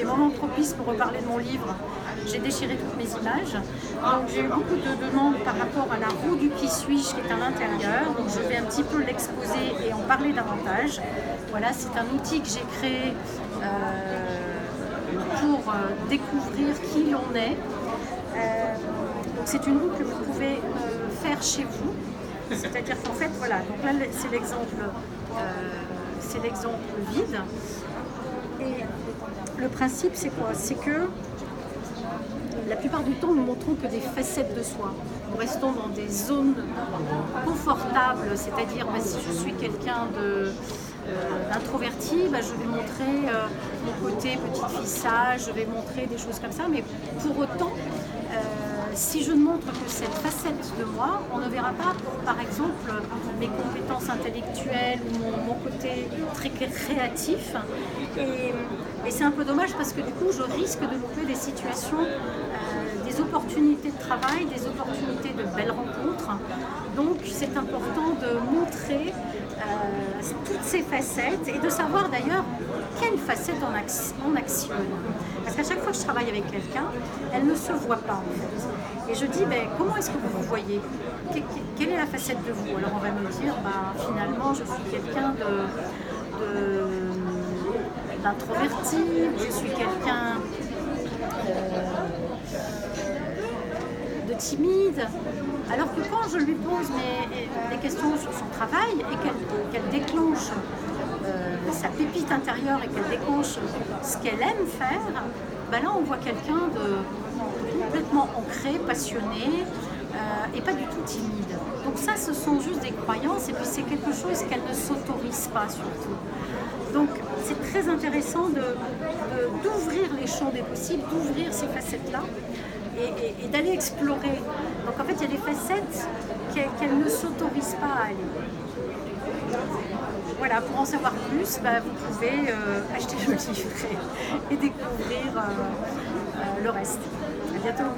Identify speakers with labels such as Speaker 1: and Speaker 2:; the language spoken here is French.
Speaker 1: Moment propice pour reparler de mon livre. J'ai déchiré toutes mes images. Donc j'ai eu beaucoup de demandes par rapport à la roue du qui suis-je qui est à l'intérieur. Donc je vais un petit peu l'exposer et en parler davantage. Voilà, c'est un outil que j'ai créé pour découvrir qui l'on est. Donc c'est une roue que vous pouvez faire chez vous. C'est-à-dire qu'en fait, voilà, donc là c'est l'exemple vide. Et le principe, c'est quoi? C'est que la plupart du temps, nous montrons que des facettes de soi. Nous restons dans des zones confortables, c'est-à-dire si je suis quelqu'un d'introverti, je vais montrer mon côté petite fille sage, je vais montrer des choses comme ça, mais pour autant, si je ne montre que cette facette de moi, on ne verra pas, par exemple, mes compétences intellectuelles ou mon côté très créatif. Et c'est un peu dommage parce que du coup, je risque de louper des situations, des opportunités de travail, des opportunités de belles rencontres. Donc, c'est important de montrer toutes ces facettes et de savoir d'ailleurs quelle facette on actionne. Parce qu'à chaque fois que je travaille avec quelqu'un, elle ne se voit pas en fait. Et je dis, comment est-ce que vous vous voyez? Quelle est la facette de vous? Alors on va me dire, finalement, je suis quelqu'un d'introverti, je suis quelqu'un de timide. Alors que quand je lui pose des questions sur son travail et qu'elle déclenche sa pépite intérieure et qu'elle déclenche ce qu'elle aime faire, là on voit quelqu'un de complètement ancré, passionné et pas du tout timide. Donc ça, ce sont juste des croyances et puis c'est quelque chose qu'elle ne s'autorise pas surtout. Donc c'est très intéressant d'ouvrir les champs des possibles, d'ouvrir ces facettes-là et d'aller explorer. Donc en fait, il y a des facettes qu'elle ne s'autorise pas à aller. Voilà, pour en savoir plus, vous pouvez acheter le livret et découvrir le reste. À bientôt.